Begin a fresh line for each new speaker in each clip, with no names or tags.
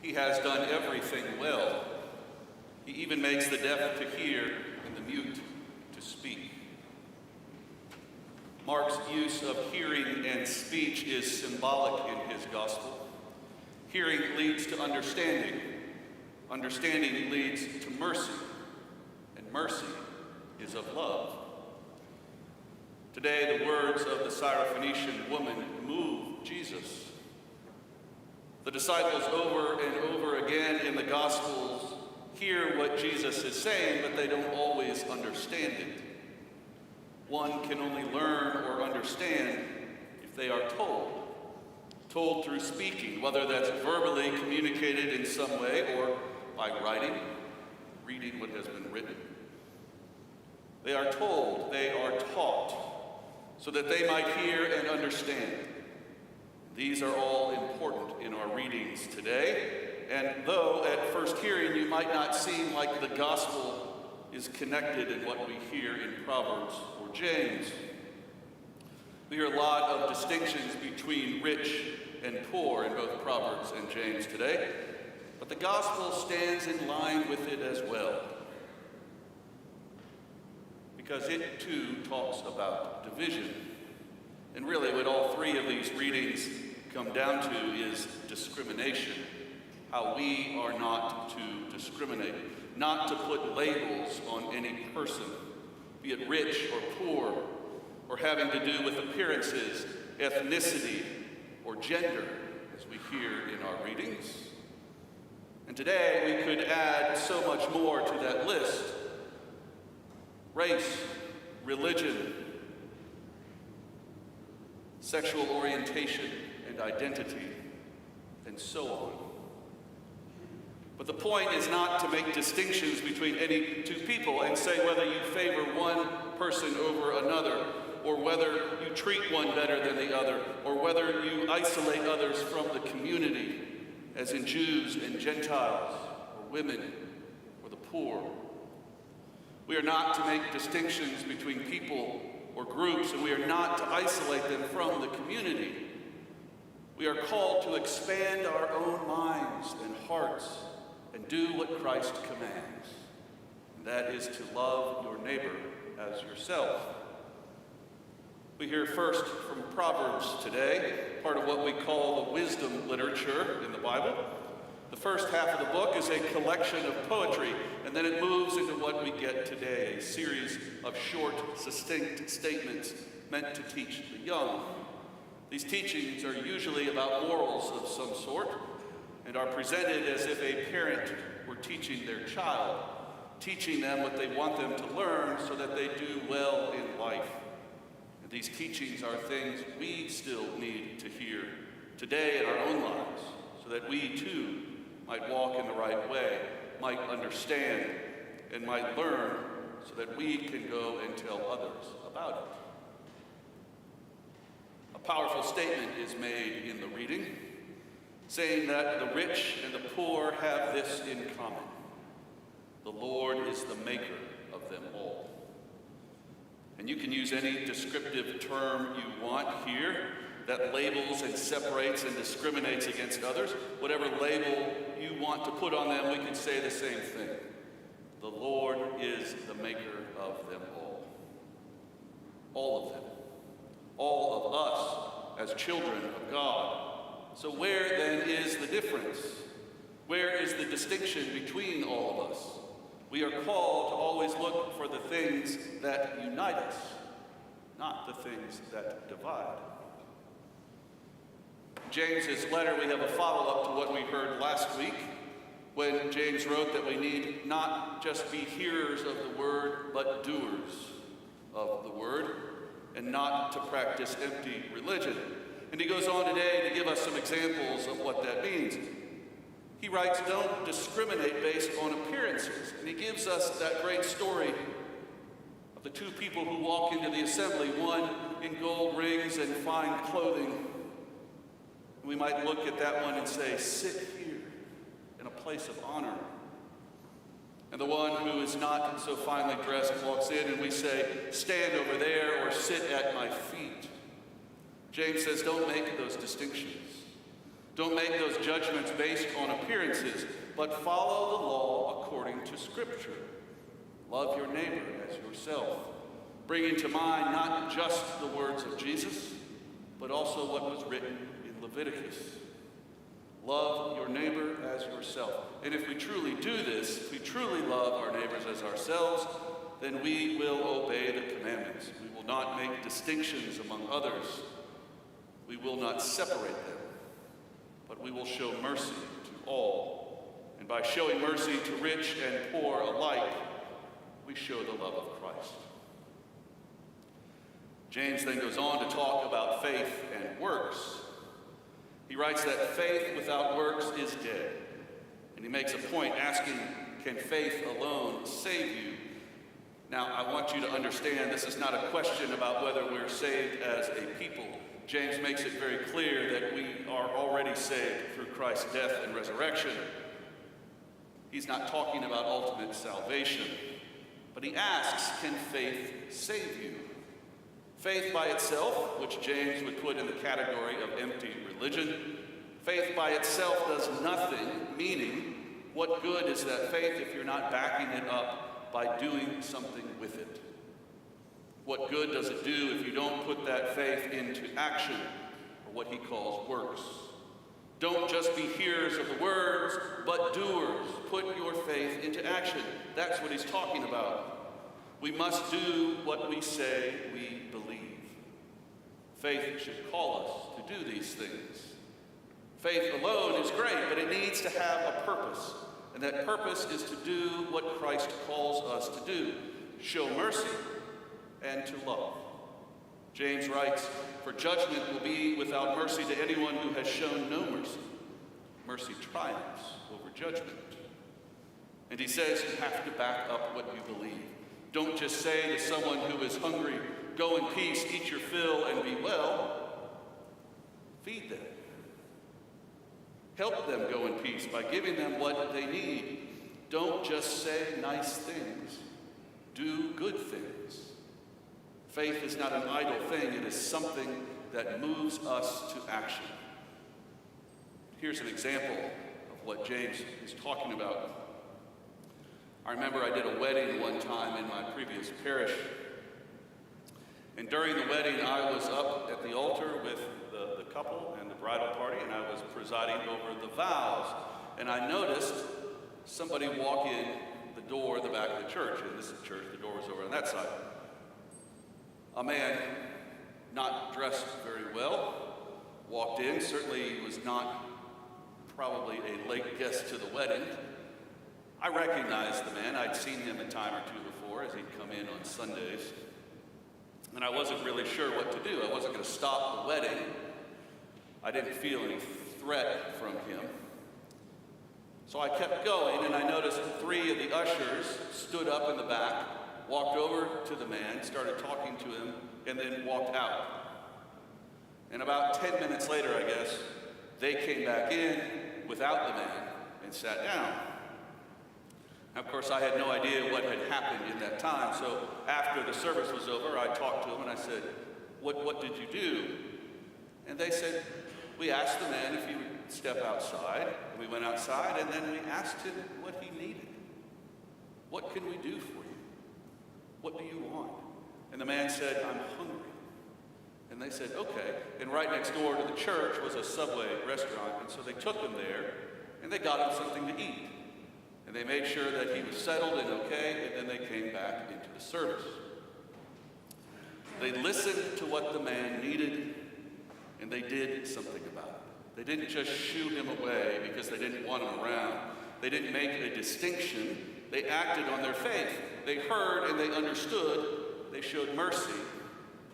He has done everything well. He even makes the deaf to hear and the mute to speak. Mark's use of hearing and speech is symbolic in his gospel. Hearing leads to understanding. Understanding leads to mercy. And mercy is of love. Today, the words of the Syrophoenician woman move Jesus. The disciples over and over again in the Gospels hear what Jesus is saying, but they don't always understand it. One can only learn or understand if they are told through speaking, whether that's verbally communicated in some way or by writing, reading what has been written. They are told, they are taught, so that they might hear and understand. These are all important in our readings today, and though at first hearing you might not seem like the gospel is connected in what we hear in Proverbs or James, we hear a lot of distinctions between rich and poor in both Proverbs and James today, but the gospel stands in line with it as well, because it too talks about division. And really what all three of these readings come down to is discrimination, how we are not to discriminate, not to put labels on any person, be it rich or poor, or having to do with appearances, ethnicity, or gender, as we hear in our readings. And today we could add so much more to that list: race, religion, sexual orientation and identity, and so on. But the point is not to make distinctions between any two people and say whether you favor one person over another, or whether you treat one better than the other, or whether you isolate others from the community, as in Jews and Gentiles, or women, or the poor. We are not to make distinctions between people or groups, and we are not to isolate them from the community. We are called to expand our own minds and hearts and do what Christ commands. And that is to love your neighbor as yourself. We hear first from Proverbs today, part of what we call the wisdom literature in the Bible. The first half of the book is a collection of poetry, and then it moves into what we get today, a series of short, succinct statements meant to teach the young. These teachings are usually about morals of some sort and are presented as if a parent were teaching their child, teaching them what they want them to learn so that they do well in life. And these teachings are things we still need to hear today in our own lives, so that we too might walk in the right way, might understand, and might learn, so that we can go and tell others about it. A powerful statement is made in the reading, saying that the rich and the poor have this in common: the Lord is the maker of them all. And you can use any descriptive term you want here that labels and separates and discriminates against others. Whatever label you want to put on them, we can say the same thing. The Lord is the maker of them all. All of them. All of us as children of God. So where then is the difference? Where is the distinction between all of us? We are called to always look for the things that unite us, not the things that divide. James's letter, we have a follow-up to what we heard last week, when James wrote that we need not just be hearers of the word, but doers of the word, and not to practice empty religion. And he goes on today to give us some examples of what that means. He writes, don't discriminate based on appearances. And he gives us that great story of the two people who walk into the assembly, one in gold rings and fine clothing. We might look at that one and say, sit here in a place of honor. And the one who is not so finely dressed walks in and we say, stand over there or sit at my feet. James says, don't make those distinctions. Don't make those judgments based on appearances, but follow the law according to Scripture. Love your neighbor as yourself, bringing to mind not just the words of Jesus, but also what was written in Leviticus. Love your neighbor as yourself. And if we truly do this, if we truly love our neighbors as ourselves, then we will obey the commandments. We will not make distinctions among others. We will not separate them, but we will show mercy to all. And by showing mercy to rich and poor alike, we show the love of Christ. James then goes on to talk about faith and works. He writes that faith without works is dead. And he makes a point asking, can faith alone save you? Now, I want you to understand this is not a question about whether we're saved as a people. James makes it very clear that we are already saved through Christ's death and resurrection. He's not talking about ultimate salvation, but he asks, can faith save you? Faith by itself, which James would put in the category of empty religion, faith by itself does nothing, meaning, what good is that faith if you're not backing it up by doing something with it? What good does it do if you don't put that faith into action, or what he calls works? Don't just be hearers of the words, but doers. Put your faith into action. That's what he's talking about. We must do what we say we believe. Faith should call us to do these things. Faith alone is great, but it needs to have a purpose. And that purpose is to do what Christ calls us to do. Show mercy and to love. James writes, for judgment will be without mercy to anyone who has shown no mercy. Mercy triumphs over judgment. And he says you have to back up what you believe. Don't just say to someone who is hungry, go in peace, eat your fill, and be well. Feed them. Help them go in peace by giving them what they need. Don't just say nice things. Do good things. Faith is not an idle thing. It is something that moves us to action. Here's an example of what James is talking about. I remember I did a wedding one time in my previous parish. And during the wedding, I was up at the altar with the couple and the bridal party, and I was presiding over the vows. And I noticed somebody walk in the door at the back of the church. And this is the church, the door was over on that side. A man, not dressed very well, walked in. Certainly he was not probably a late guest to the wedding. I recognized the man. I'd seen him a time or two before as he'd come in on Sundays. And I wasn't really sure what to do. I wasn't going to stop the wedding. I didn't feel any threat from him. So I kept going, and I noticed 3 of the ushers stood up in the back, walked over to the man, started talking to him, and then walked out. And about 10 minutes later, I guess, they came back in without the man and sat down. Now, of course, I had no idea what had happened in that time, so after the service was over, I talked to him and I said, what did you do? And they said, we asked the man if he would step outside, and we went outside, and then we asked him what he needed. What can we do for you? What do you want? And the man said, I'm hungry. And they said, okay. And right next door to the church was a Subway restaurant, and so they took him there, and they got him something to eat. And they made sure that he was settled and okay, and then they came back into the service. They listened to what the man needed, and they did something about it. They didn't just shoo him away because they didn't want him around. They didn't make a distinction. They acted on their faith. They heard and they understood. They showed mercy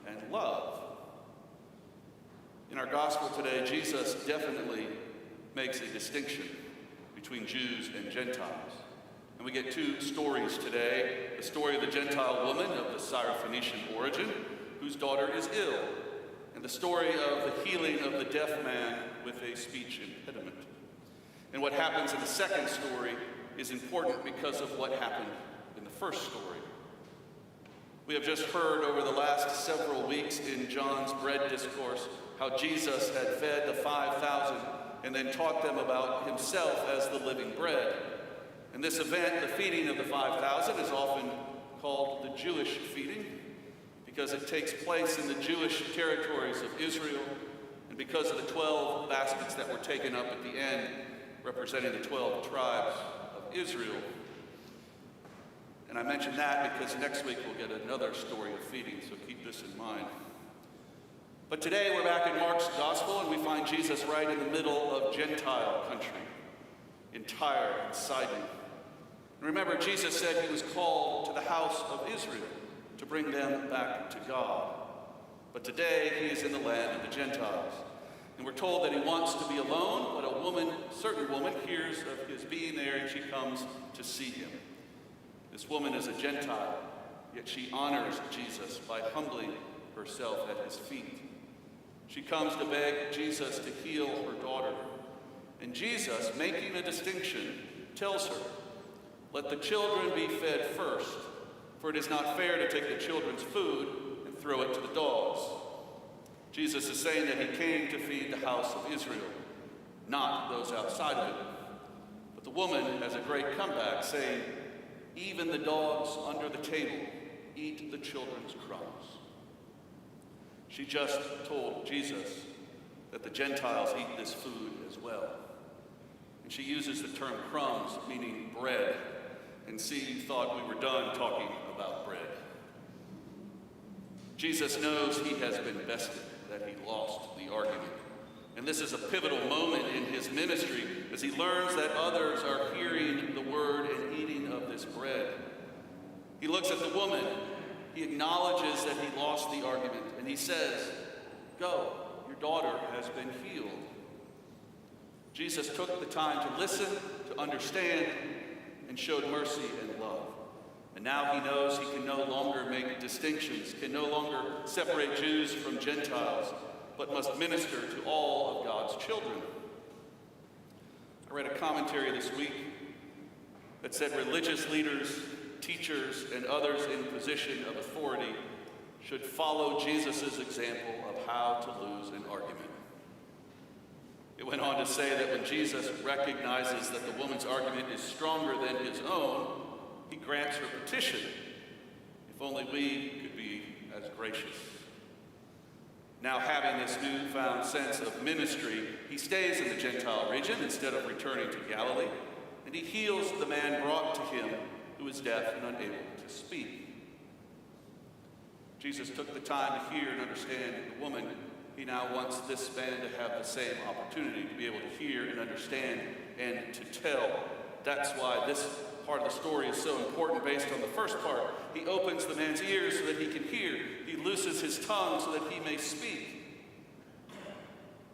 and love. In our gospel today, Jesus definitely makes a distinction between Jews and Gentiles. And we get 2 stories today. The story of the Gentile woman of the Syrophoenician origin, whose daughter is ill, and the story of the healing of the deaf man with a speech impediment. And what happens in the second story is important because of what happened in the first story. We have just heard over the last several weeks in John's bread discourse how Jesus had fed the 5,000 and then taught them about himself as the living bread. And this event, the feeding of the 5,000, is often called the Jewish feeding because it takes place in the Jewish territories of Israel and because of the 12 baskets that were taken up at the end representing the 12 tribes of Israel. And I mention that because next week we'll get another story of feeding, so keep this in mind. But today we're back in Mark's gospel and we find Jesus right in the middle of Gentile country, in Tyre and Sidon. And remember, Jesus said he was called to the house of Israel to bring them back to God. But today he is in the land of the Gentiles. And we're told that he wants to be alone, but a certain woman hears of his being there and she comes to see him. This woman is a Gentile, yet she honors Jesus by humbling herself at his feet. She comes to beg Jesus to heal her daughter. And Jesus, making a distinction, tells her, "Let the children be fed first, for it is not fair to take the children's food and throw it to the dogs." Jesus is saying that he came to feed the house of Israel, not those outside of it. But the woman has a great comeback, saying, "Even the dogs under the table eat the children's crumbs." She just told Jesus that the Gentiles eat this food as well. And she uses the term crumbs, meaning bread. And see, you thought we were done talking about bread. Jesus knows he has been bested, that he lost the argument. And this is a pivotal moment in his ministry as he learns that others are hearing the word and eating of this bread. He looks at the woman, he acknowledges that he lost the argument, and he says, "Go, your daughter has been healed." Jesus took the time to listen, to understand, and showed mercy and love. And now he knows he can no longer make distinctions, can no longer separate Jews from Gentiles, but must minister to all of God's children. I read a commentary this week that said religious leaders, teachers, and others in position of authority should follow Jesus' example of how to lose an argument. It went on to say that when Jesus recognizes that the woman's argument is stronger than his own, he grants her petition. If only we could be as gracious. Now, having this newfound sense of ministry, he stays in the Gentile region instead of returning to Galilee, and he heals the man brought to him who is deaf and unable to speak. Jesus took the time to hear and understand the woman. He now wants this man to have the same opportunity to be able to hear and understand and to tell. That's why this part of the story is so important based on the first part. He opens the man's ears so that he can hear. He looses his tongue so that he may speak.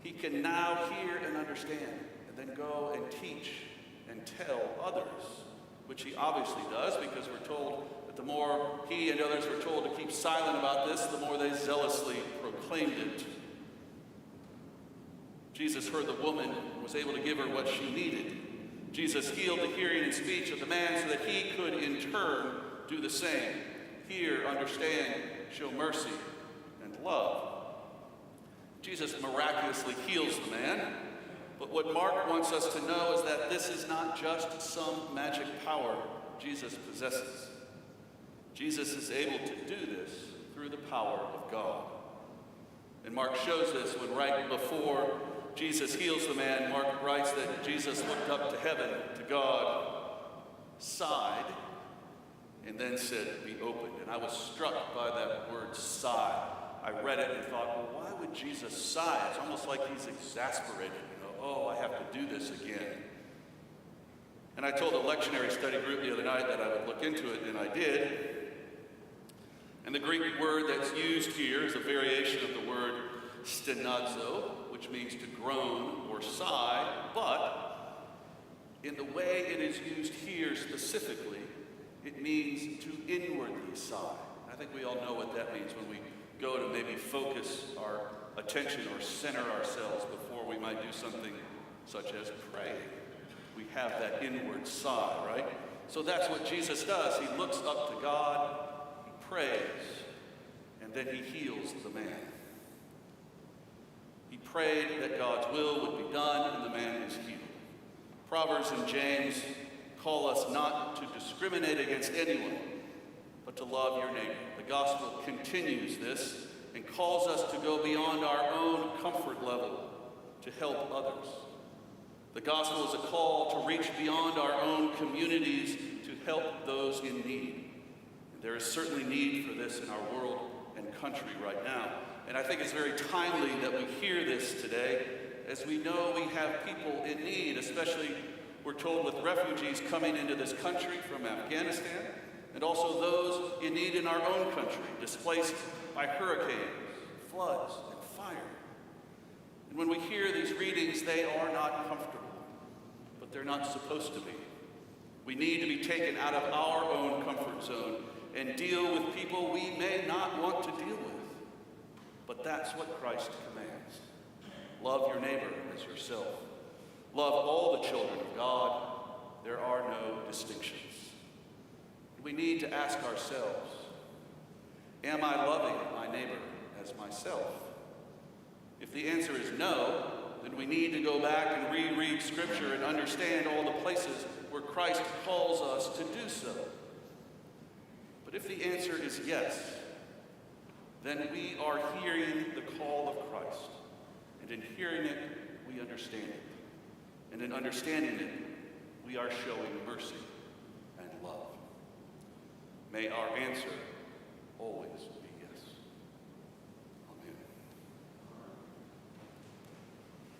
He can now hear and understand and then go and teach and tell others, which he obviously does because we're told that the more he and others were told to keep silent about this, the more they zealously proclaimed it. Jesus heard the woman and was able to give her what she needed. Jesus healed the hearing and speech of the man so that he could in turn do the same. Hear, understand, show mercy, and love. Jesus miraculously heals the man, but what Mark wants us to know is that this is not just some magic power Jesus possesses. Jesus is able to do this through the power of God. And Mark shows this when right before Jesus heals the man, Mark writes that Jesus looked up to heaven, to God, sighed, and then said, "Be opened." And I was struck by that word sigh. I read it and thought, well, why would Jesus sigh? It's almost like he's exasperated. Oh, I have to do this again. And I told a lectionary study group the other night that I would look into it, and I did. And the Greek word that's used here is a variation of the word stenazo, which means to groan or sigh, but in the way it is used here specifically, it means to inwardly sigh. I think we all know what that means when we go to maybe focus our attention or center ourselves before we might do something such as pray. We have that inward sigh, right? So that's what Jesus does. He looks up to God, he prays, and then he heals the man. He prayed that God's will would be done and the man was healed. Proverbs and James call us not to discriminate against anyone, but to love your neighbor. The gospel continues this and calls us to go beyond our own comfort level to help others. The gospel is a call to reach beyond our own communities to help those in need. And there is certainly need for this in our world and country right now. And I think it's very timely that we hear this today, as we know we have people in need, especially, we're told, with refugees coming into this country from Afghanistan, and also those in need in our own country, displaced by hurricanes, floods, and fire. And when we hear these readings, they are not comfortable, but they're not supposed to be. We need to be taken out of our own comfort zone and deal with people we may not want to deal with. But that's what Christ commands. Love your neighbor as yourself. Love all the children of God. There are no distinctions. We need to ask ourselves, am I loving my neighbor as myself? If the answer is no, then we need to go back and reread Scripture and understand all the places where Christ calls us to do so. But if the answer is yes, then we are hearing the call of Christ. And in hearing it, we understand it. And in understanding it, we are showing mercy and love. May our answer always